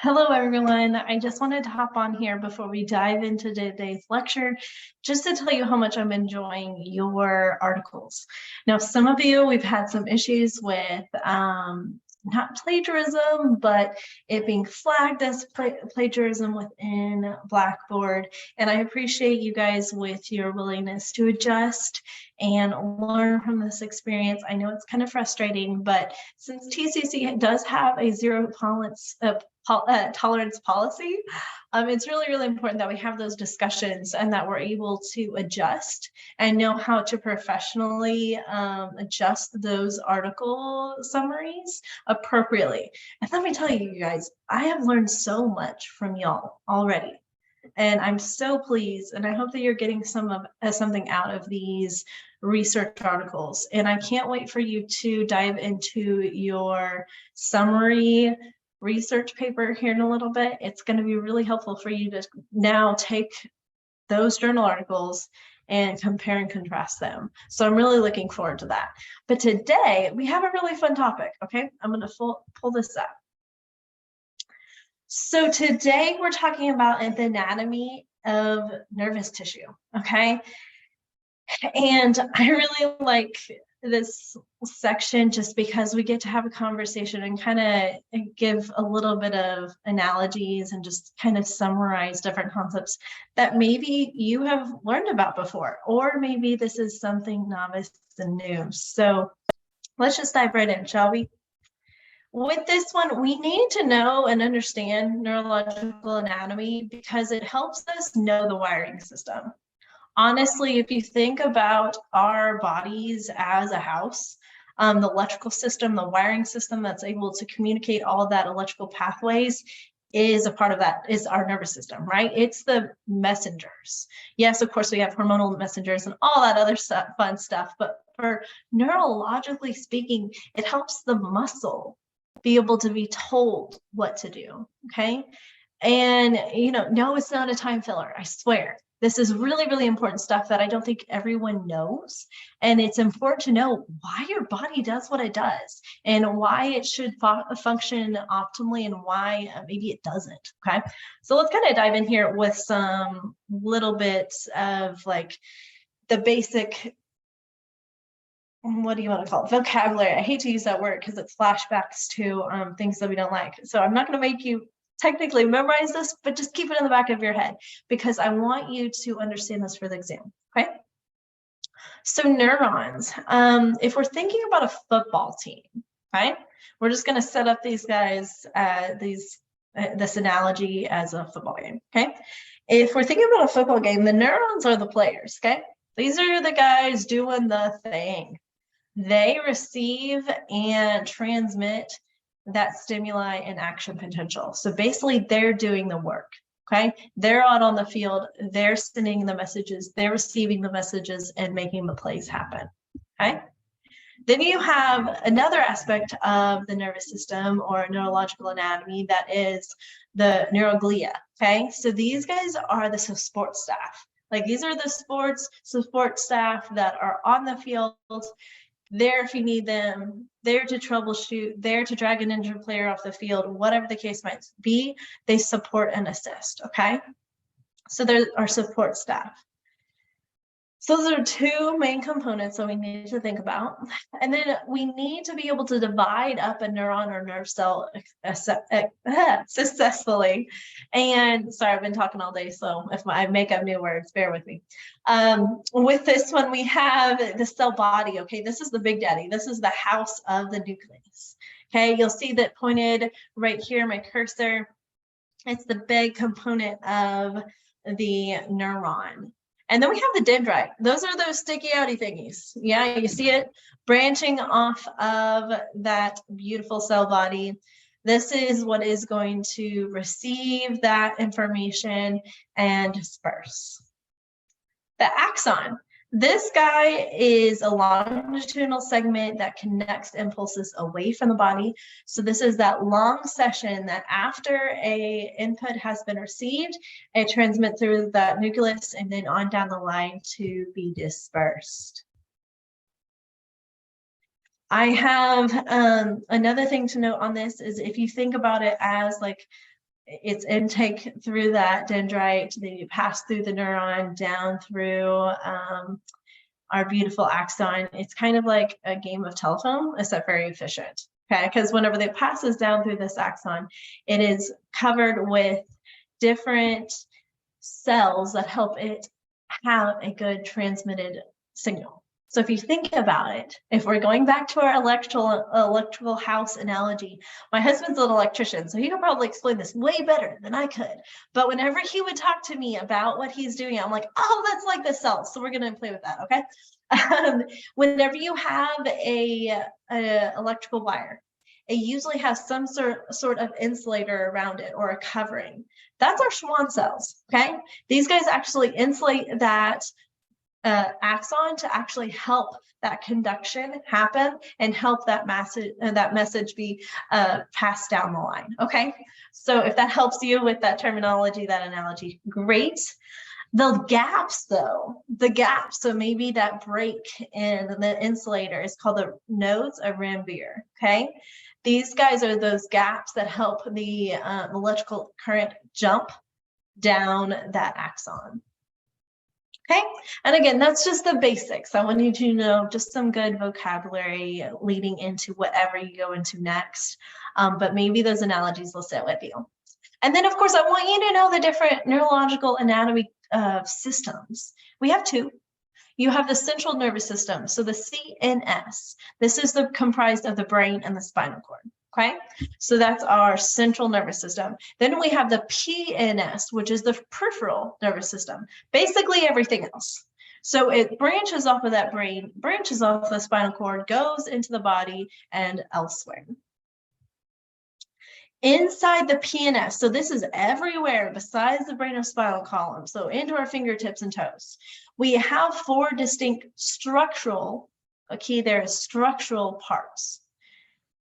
Hello, everyone. I just wanted to hop on here before we dive into today's lecture, just to tell you how much I'm enjoying your articles. Now, some of you, we've had some issues with not plagiarism, but it being flagged as plagiarism within Blackboard. And I appreciate you guys with your willingness to adjust and learn from this experience. I know it's kind of frustrating, but since TCC does have a zero tolerance policy, it's really, really important that we have those discussions and that we're able to adjust and know how to professionally adjust those article summaries appropriately. And let me tell you guys, I have learned so much from y'all already. And I'm so pleased, and I hope that you're getting something out of these research articles. And I can't wait for you to dive into your summary research paper here in a little bit. It's going to be really helpful for you to now take those journal articles and compare and contrast them. So I'm really looking forward to that. But today we have a really fun topic, okay? I'm going to pull this up. So today we're talking about the anatomy of nervous tissue, okay? And I really like this section just because we get to have a conversation and kind of give a little bit of analogies and just kind of summarize different concepts that maybe you have learned about before, or maybe this is something novice and new. So let's just dive right in, shall we? With this one, we need to know and understand neurological anatomy because it helps us know the wiring system. Honestly, if you think about our bodies as a house, the electrical system, the wiring system that's able to communicate all of that electrical pathways is a part of that, is our nervous system, right? It's the messengers. Yes, of course, we have hormonal messengers and all that other stuff, fun stuff, but for neurologically speaking, it helps the muscle be able to be told what to do, okay? And, no, it's not a time filler, I swear. This is really, really important stuff that I don't think everyone knows. And it's important to know why your body does what it does and why it should function optimally and why maybe it doesn't, okay? So let's kind of dive in here with some little bits of like the basic, what do you want to call it? Vocabulary. I hate to use that word because it flashbacks to things that we don't like. So I'm not going to make you technically memorize this, but just keep it in the back of your head because I want you to understand this for the exam, okay? So neurons, if we're thinking about a football team, right? We're just going to set up these guys, this analogy as a football game, okay? If we're thinking about a football game, the neurons are the players, okay? These are the guys doing the thing. They receive and transmit that stimuli and action potential. So basically they're doing the work, okay? They're out on the field, they're sending the messages, they're receiving the messages and making the plays happen, okay? Then you have another aspect of the nervous system or neurological anatomy that is the neuroglia, okay? So these guys are the support staff. Like these are the support staff that are on the field, there if you need them, there to troubleshoot, there to drag an injured player off the field, whatever the case might be, they support and assist, okay? So there are support staff. So those are two main components that we need to think about. And then we need to be able to divide up a neuron or nerve cell successfully. And sorry, I've been talking all day, so if I make up new words, bear with me. With this one, we have the cell body, okay? This is the big daddy. This is the house of the nucleus, okay? You'll see that pointed right here, my cursor. It's the big component of the neuron. And then we have the dendrite. Those are those sticky outy thingies. Yeah, you see it branching off of that beautiful cell body. This is what is going to receive that information and disperse. The axon. This guy is a longitudinal segment that connects impulses away from the body. So this is that long session that after a input has been received, it transmits through that nucleus and then on down the line to be dispersed. I have another thing to note on this is if you think about it as like its intake through that dendrite, then you pass through the neuron down through our beautiful axon. It's kind of like a game of telephone, except very efficient. Okay, because whenever it passes down through this axon, it is covered with different cells that help it have a good transmitted signal. So if you think about it, if we're going back to our electrical house analogy, my husband's an electrician, so he could probably explain this way better than I could. But whenever he would talk to me about what he's doing, I'm like, oh, that's like the cells. So we're going to play with that, okay? Whenever you have a electrical wire, it usually has some sort of insulator around it or a covering. That's our Schwann cells, okay? These guys actually insulate that axon to actually help that conduction happen and help that message be passed down the line, okay? So if that helps you with that terminology, that analogy, great. The gaps though, so maybe that break in the insulator is called the nodes of Ranvier, okay? These guys are those gaps that help the electrical current jump down that axon. Okay, and again, that's just the basics. I want you to know just some good vocabulary leading into whatever you go into next, but maybe those analogies will sit with you. And then, of course, I want you to know the different neurological anatomy systems. We have two. You have the central nervous system, so the CNS. This is comprised of the brain and the spinal cord. Okay, so that's our central nervous system. Then we have the PNS, which is the peripheral nervous system, basically everything else. So it branches off of that brain, branches off the spinal cord, goes into the body and elsewhere. Inside the PNS, so this is everywhere besides the brain of spinal column, so into our fingertips and toes, we have four distinct structural, there is structural parts.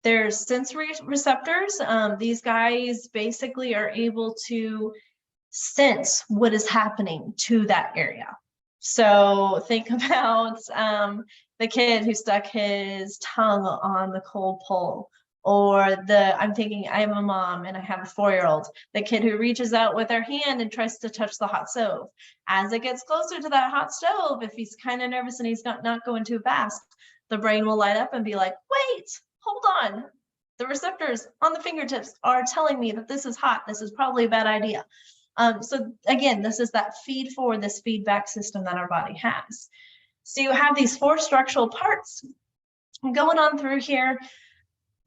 There's sensory receptors. These guys basically are able to sense what is happening to that area. So think about the kid who stuck his tongue on the cold pole, or I'm thinking I am a mom and I have a 4-year-old, the kid who reaches out with their hand and tries to touch the hot stove. As it gets closer to that hot stove, if he's kind of nervous and he's not going too fast, the brain will light up and be like, wait, hold on. The receptors on the fingertips are telling me that this is hot. This is probably a bad idea. So again, this is that feed forward, this feedback system that our body has. So you have these four structural parts going on through here.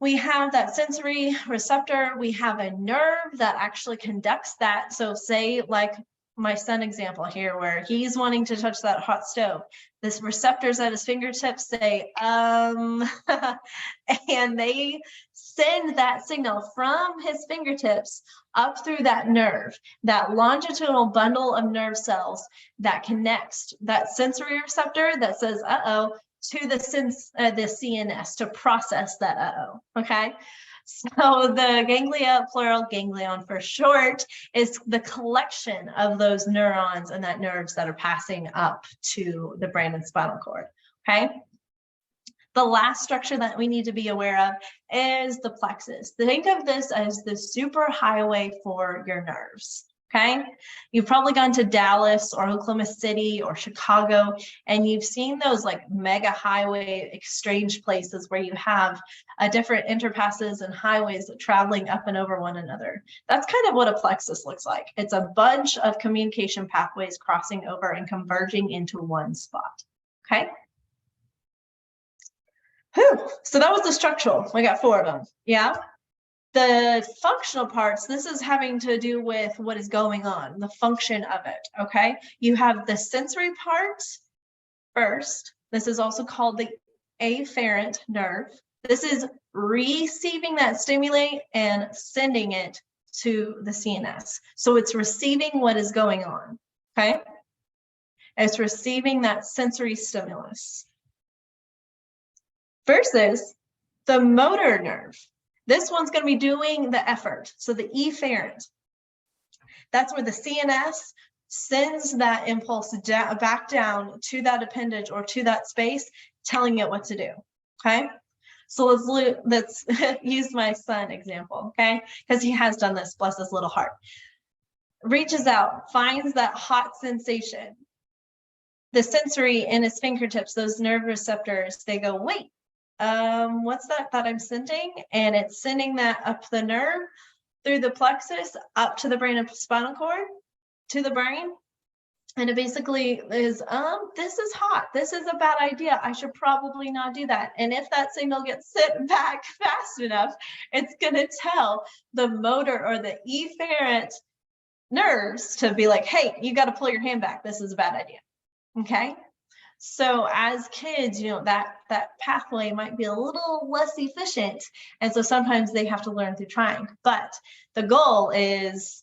We have that sensory receptor. We have a nerve that actually conducts that. So say like my son example here, where he's wanting to touch that hot stove. This receptors at his fingertips say, and they send that signal from his fingertips up through that nerve, that longitudinal bundle of nerve cells that connects that sensory receptor that says, uh-oh, to the CNS to process that uh-oh, okay? So the ganglia, plural ganglion for short, is the collection of those neurons and that nerves that are passing up to the brain and spinal cord, okay? The last structure that we need to be aware of is the plexus. Think of this as the superhighway for your nerves, okay? You've probably gone to Dallas or Oklahoma City or Chicago, and you've seen those like mega highway exchange places where you have different interpasses and highways traveling up and over one another. That's kind of what a plexus looks like. It's a bunch of communication pathways crossing over and converging into one spot, okay? Whew. So that was the structural. We got 4 of them, yeah? The functional parts, this is having to do with what is going on, the function of it, okay? You have the sensory part first. This is also called the afferent nerve. This is receiving that stimuli and sending it to the CNS. So it's receiving what is going on, okay? It's receiving that sensory stimulus. Versus the motor nerve. This one's going to be doing the effort. So the efferent. That's where the CNS sends that impulse back down to that appendage or to that space, telling it what to do. Okay. So let's use my son example, okay? Because he has done this, bless his little heart. Reaches out, finds that hot sensation. The sensory in his fingertips, those nerve receptors, they go, wait, what's that I'm sending? And it's sending that up the nerve through the plexus up to the brain and spinal cord, to the brain. And it basically is, this is hot. This is a bad idea. I should probably not do that. And if that signal gets sent back fast enough, it's going to tell the motor or the efferent nerves to be like, hey, you got to pull your hand back. This is a bad idea. Okay. So as kids, you know, that pathway might be a little less efficient. And so sometimes they have to learn through trying. But the goal is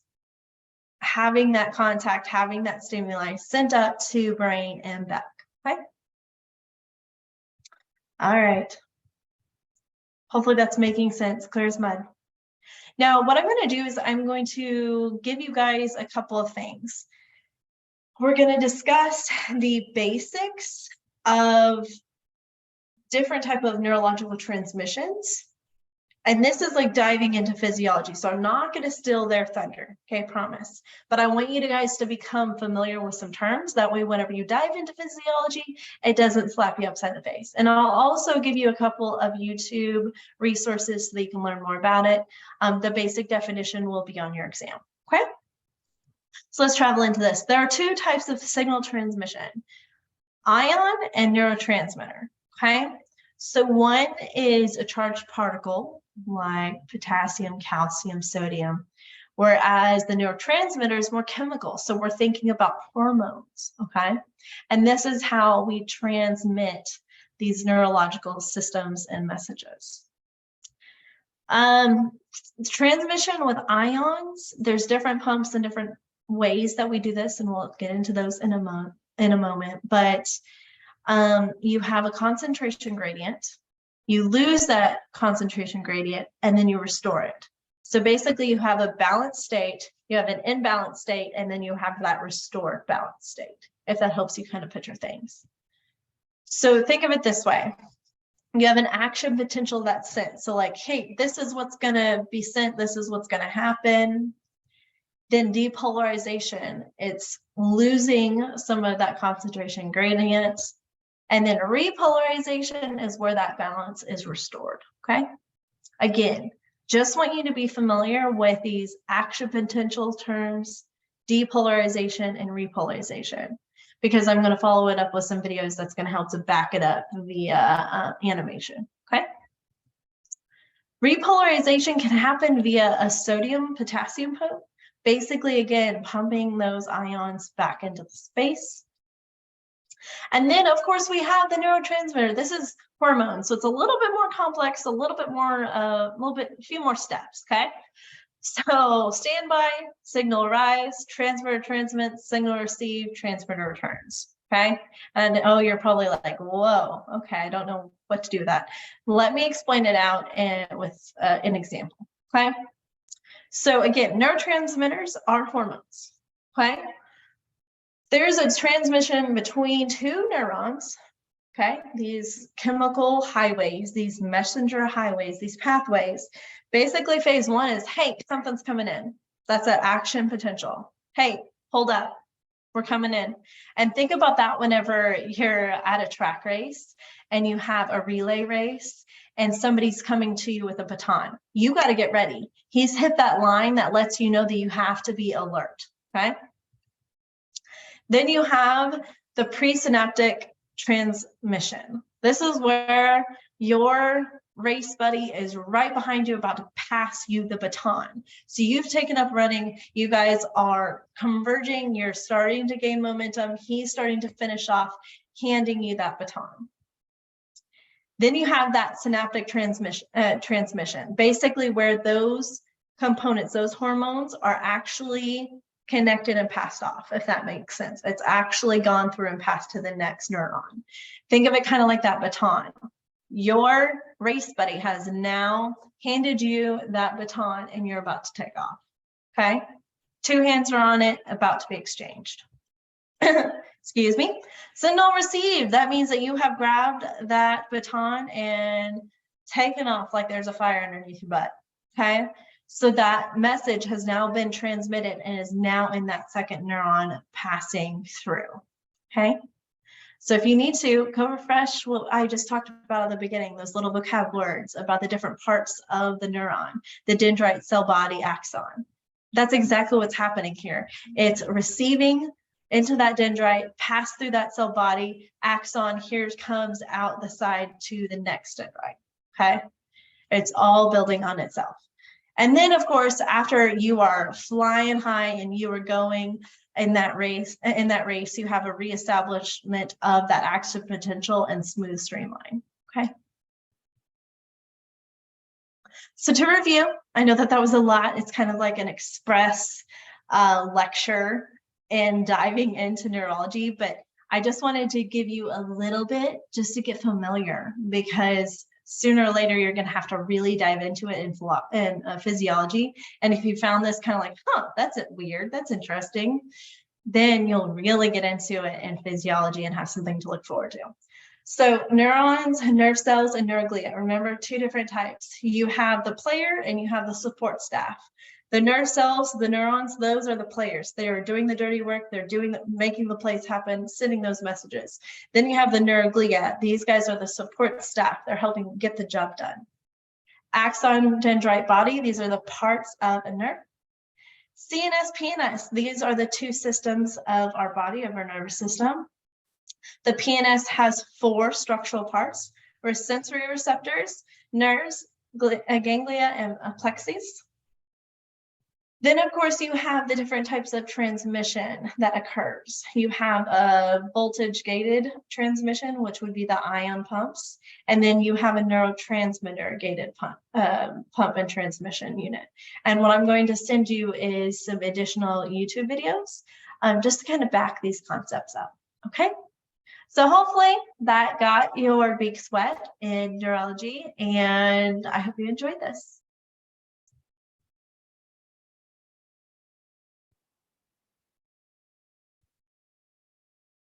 having that contact, having that stimuli sent up to brain and back, okay? All right. Hopefully that's making sense, clear as mud. Now, what I'm going to do is I'm going to give you guys a couple of things. We're going to discuss the basics of different type of neurological transmissions. And this is like diving into physiology. So I'm not going to steal their thunder, okay, promise. But I want you guys to become familiar with some terms. That way, whenever you dive into physiology, it doesn't slap you upside the face. And I'll also give you a couple of YouTube resources so that you can learn more about it. The basic definition will be on your exam, okay? So let's travel into this. There are two types of signal transmission, ion and neurotransmitter, okay? So one is a charged particle, like potassium, calcium, sodium, whereas the neurotransmitter is more chemical. So we're thinking about hormones, okay? And this is how we transmit these neurological systems and messages. Transmission with ions, there's different pumps and different ways that we do this, and we'll get into those in a moment, but you have a concentration gradient. You lose that concentration gradient, and then you restore it. So basically, you have a balanced state, you have an imbalanced state, and then you have that restored balanced state, if that helps you kind of picture things. So think of it this way. You have an action potential that's sent. So like, hey, this is what's going to be sent. This is what's going to happen. Then depolarization, it's losing some of that concentration gradient. And then repolarization is where that balance is restored, okay? Again, just want you to be familiar with these action potential terms, depolarization and repolarization, because I'm going to follow it up with some videos that's going to help to back it up via animation, okay? Repolarization can happen via a sodium-potassium pump, basically, again, pumping those ions back into the space. And then, of course, we have the neurotransmitter. This is hormones, so it's a little bit more complex, a little bit more, a few more steps, okay? So standby, signal arrives, transmitter transmits, signal received, transmitter returns, okay? And oh, you're probably like, whoa, okay, I don't know what to do with that. Let me explain it out with an example, okay? So again, neurotransmitters are hormones, okay? There's a transmission between two neurons, okay? These chemical highways, these messenger highways, these pathways. Basically, phase one is, hey, something's coming in. That's an action potential. Hey, hold up, we're coming in. And think about that whenever you're at a track race and you have a relay race and somebody's coming to you with a baton. You got to get ready. He's hit that line that lets you know that you have to be alert, okay? Then you have the presynaptic transmission. This is where your race buddy is right behind you, about to pass you the baton. So you've taken up running, you guys are converging, you're starting to gain momentum, he's starting to finish off, handing you that baton. Then you have that synaptic transmission, basically where those components, those hormones are actually connected and passed off, if that makes sense. It's actually gone through and passed to the next neuron. Think of it kind of like that baton. Your race buddy has now handed you that baton and you're about to take off, okay? Two hands are on it, about to be exchanged. Excuse me. Signal received, that means that you have grabbed that baton and taken off like there's a fire underneath your butt, okay? So that message has now been transmitted and is now in that second neuron passing through, okay? So if you need to, go refresh what I just talked about at the beginning, those little vocab words about the different parts of the neuron, the dendrite, cell body, axon. That's exactly what's happening here. It's receiving into that dendrite, pass through that cell body, axon, here comes out the side to the next dendrite, okay? It's all building on itself. And then, of course, after you are flying high and you are going in that race, you have a reestablishment of that active potential and smooth streamline, okay? So to review, I know that was a lot. It's kind of like an express lecture in diving into neurology, but I just wanted to give you a little bit just to get familiar, because sooner or later you're going to have to really dive into it in physiology. And if you found this kind of like, huh, that's weird, that's interesting, then you'll really get into it in physiology and have something to look forward to. So neurons, nerve cells, and neuroglia. Remember, two different types. You have the player and you have the support staff. The nerve cells, the neurons, those are the players. They are doing the dirty work. They're making the plays happen, sending those messages. Then you have the neuroglia. These guys are the support staff. They're helping get the job done. Axon, dendrite, body. These are the parts of a nerve. CNS, PNS. These are the two systems of our body, of our nervous system. The PNS has 4 structural parts: sensory receptors, nerves, ganglia, and plexus. Then, of course, you have the different types of transmission that occurs. You have a voltage-gated transmission, which would be the ion pumps, and then you have a neurotransmitter-gated pump and transmission unit. And what I'm going to send you is some additional YouTube videos just to kind of back these concepts up, okay? So hopefully that got your beaks wet in neurology, and I hope you enjoyed this.